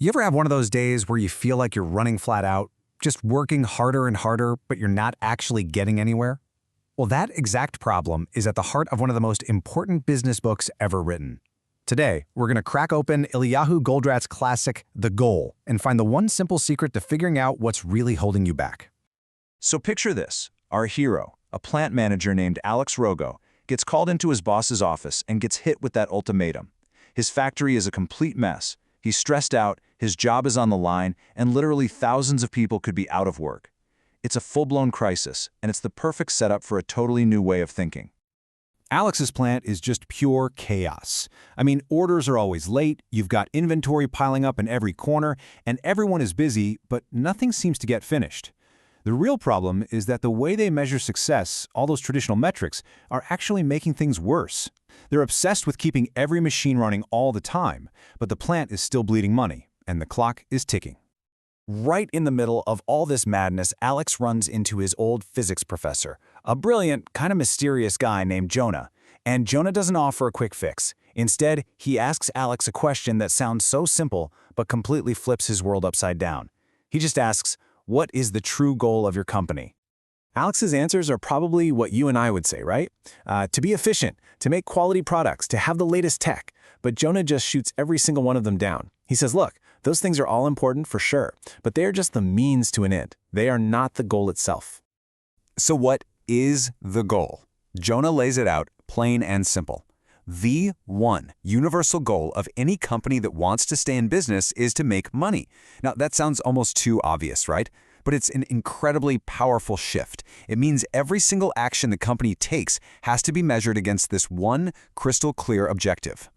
You ever have one of those days where you feel like you're running flat out, just working harder and harder, but you're not actually getting anywhere? Well, that exact problem is at the heart of one of the most important business books ever written. Today, we're going to crack open Eliyahu Goldratt's classic, The Goal, and find the one simple secret to figuring out what's really holding you back. So picture this. Our hero, a plant manager named Alex Rogo, gets called into his boss's office and gets hit with that ultimatum. His factory is a complete mess. He's stressed out, his job is on the line, and literally thousands of people could be out of work. It's a full-blown crisis, and it's the perfect setup for a totally new way of thinking. Alex's plant is just pure chaos. I mean, orders are always late, you've got inventory piling up in every corner, and everyone is busy, but nothing seems to get finished. The real problem is that the way they measure success, all those traditional metrics, are actually making things worse. They're obsessed with keeping every machine running all the time, but the plant is still bleeding money, and the clock is ticking. Right in the middle of all this madness, Alex runs into his old physics professor, a brilliant, kind of mysterious guy named Jonah. And Jonah doesn't offer a quick fix. Instead, he asks Alex a question that sounds so simple, but completely flips his world upside down. He just asks, what is the true goal of your company? Alex's answers are probably what you and I would say, right? To be efficient, to make quality products, to have the latest tech. But Jonah just shoots every single one of them down. He says, look, those things are all important for sure, but they are just the means to an end. They are not the goal itself. So what is the goal? Jonah lays it out plain and simple. The one universal goal of any company that wants to stay in business is to make money. Now, that sounds almost too obvious, right? But it's an incredibly powerful shift. It means every single action the company takes has to be measured against this one crystal clear objective.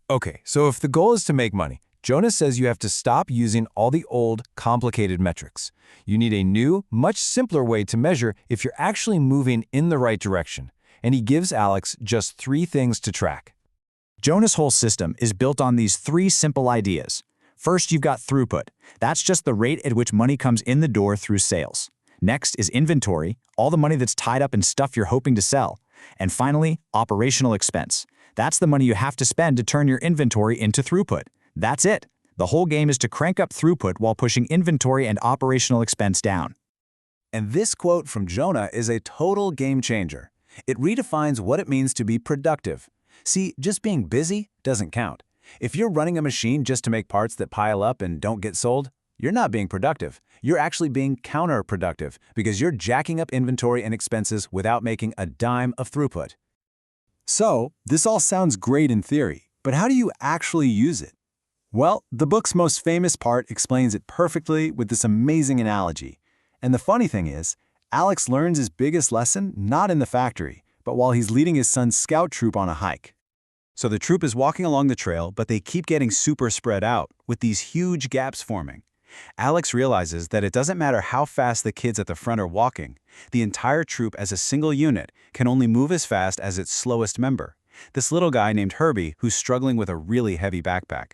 Okay, so if the goal is to make money, Jonah says you have to stop using all the old, complicated metrics. You need a new, much simpler way to measure if you're actually moving in the right direction. And he gives Alex just 3 things to track. Jonah's whole system is built on these 3 simple ideas. First, you've got throughput. That's just the rate at which money comes in the door through sales. Next is inventory, all the money that's tied up in stuff you're hoping to sell. And finally, operational expense. That's the money you have to spend to turn your inventory into throughput. That's it. The whole game is to crank up throughput while pushing inventory and operational expense down. And this quote from Jonah is a total game changer. It redefines what it means to be productive. See, just being busy doesn't count. If you're running a machine just to make parts that pile up and don't get sold, you're not being productive. You're actually being counterproductive because you're jacking up inventory and expenses without making a dime of throughput. So, this all sounds great in theory, but how do you actually use it? Well, the book's most famous part explains it perfectly with this amazing analogy. And the funny thing is, Alex learns his biggest lesson not in the factory, but while he's leading his son's scout troop on a hike. So the troop is walking along the trail, but they keep getting super spread out, with these huge gaps forming. Alex realizes that it doesn't matter how fast the kids at the front are walking. The entire troop as a single unit can only move as fast as its slowest member, this little guy named Herbie who's struggling with a really heavy backpack.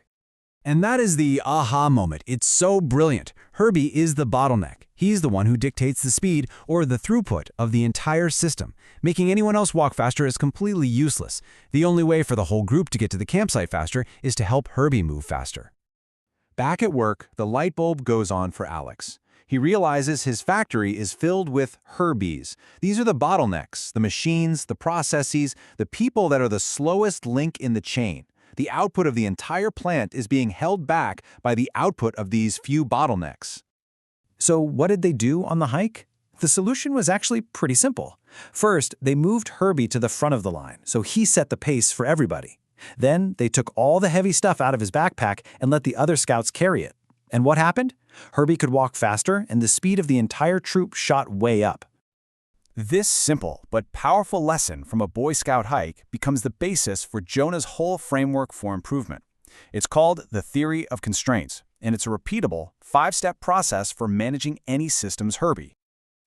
And that is the aha moment. It's so brilliant. Herbie is the bottleneck. He's the one who dictates the speed or the throughput of the entire system. Making anyone else walk faster is completely useless. The only way for the whole group to get to the campsite faster is to help Herbie move faster. Back at work, the light bulb goes on for Alex. He realizes his factory is filled with Herbies. These are the bottlenecks, the machines, the processes, the people that are the slowest link in the chain. The output of the entire plant is being held back by the output of these few bottlenecks. So what did they do on the hike? The solution was actually pretty simple. First, they moved Herbie to the front of the line, so he set the pace for everybody. Then they took all the heavy stuff out of his backpack and let the other scouts carry it. And what happened? Herbie could walk faster, and the speed of the entire troop shot way up. This simple but powerful lesson from a Boy Scout hike becomes the basis for Jonah's whole framework for improvement. It's called the theory of constraints, and it's a repeatable, 5-step process for managing any system's Herbie.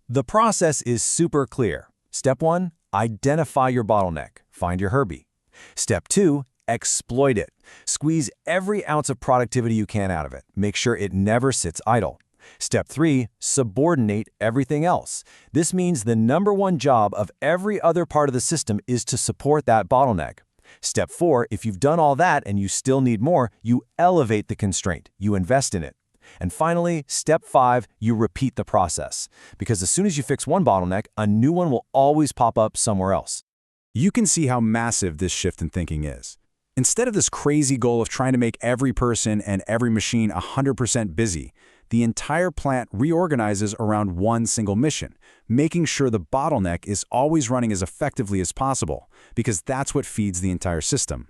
The process is super clear. Step 1, identify your bottleneck, find your Herbie. Step 2, exploit it. Squeeze every ounce of productivity you can out of it. Make sure it never sits idle. Step 3, subordinate everything else. This means the #1 job of every other part of the system is to support that bottleneck. Step 4, if you've done all that and you still need more, you elevate the constraint, you invest in it. And finally, step 5, you repeat the process. Because as soon as you fix one bottleneck, a new one will always pop up somewhere else. You can see how massive this shift in thinking is. Instead of this crazy goal of trying to make every person and every machine 100% busy, the entire plant reorganizes around one single mission, making sure the bottleneck is always running as effectively as possible, because that's what feeds the entire system.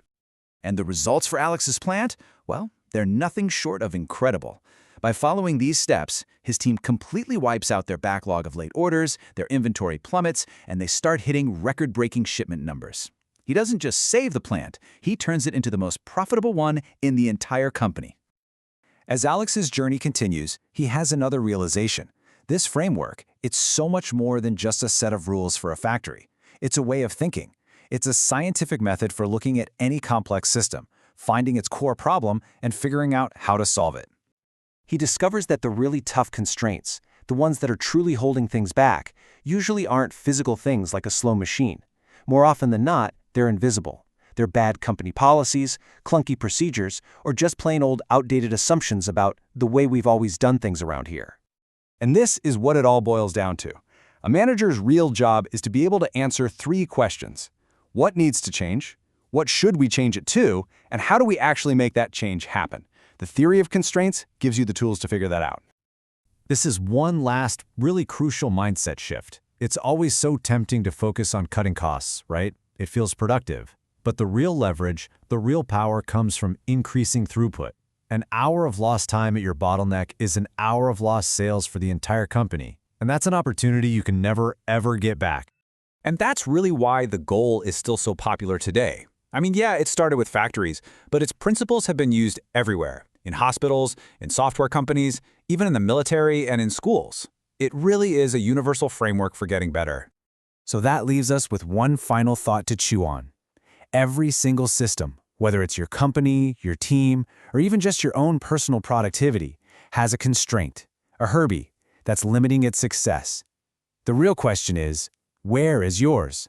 And the results for Alex's plant? Well, they're nothing short of incredible. By following these steps, his team completely wipes out their backlog of late orders, their inventory plummets, and they start hitting record-breaking shipment numbers. He doesn't just save the plant, he turns it into the most profitable one in the entire company. As Alex's journey continues, he has another realization. This framework, it's so much more than just a set of rules for a factory. It's a way of thinking. It's a scientific method for looking at any complex system, finding its core problem, and figuring out how to solve it. He discovers that the really tough constraints, the ones that are truly holding things back, usually aren't physical things like a slow machine. More often than not, they're invisible. They're bad company policies, clunky procedures, or just plain old outdated assumptions about the way we've always done things around here. And this is what it all boils down to. A manager's real job is to be able to answer 3 questions. What needs to change? What should we change it to? And how do we actually make that change happen? The theory of constraints gives you the tools to figure that out. This is one last, really crucial mindset shift. It's always so tempting to focus on cutting costs, right? It feels productive. But the real leverage, the real power comes from increasing throughput. An hour of lost time at your bottleneck is an hour of lost sales for the entire company. And that's an opportunity you can never, ever get back. And that's really why the goal is still so popular today. I mean, yeah, it started with factories, but its principles have been used everywhere. In hospitals, in software companies, even in the military and in schools. It really is a universal framework for getting better. So that leaves us with one final thought to chew on. Every single system, whether it's your company, your team, or even just your own personal productivity, has a constraint, a Herbie, that's limiting its success. The real question is, where is yours?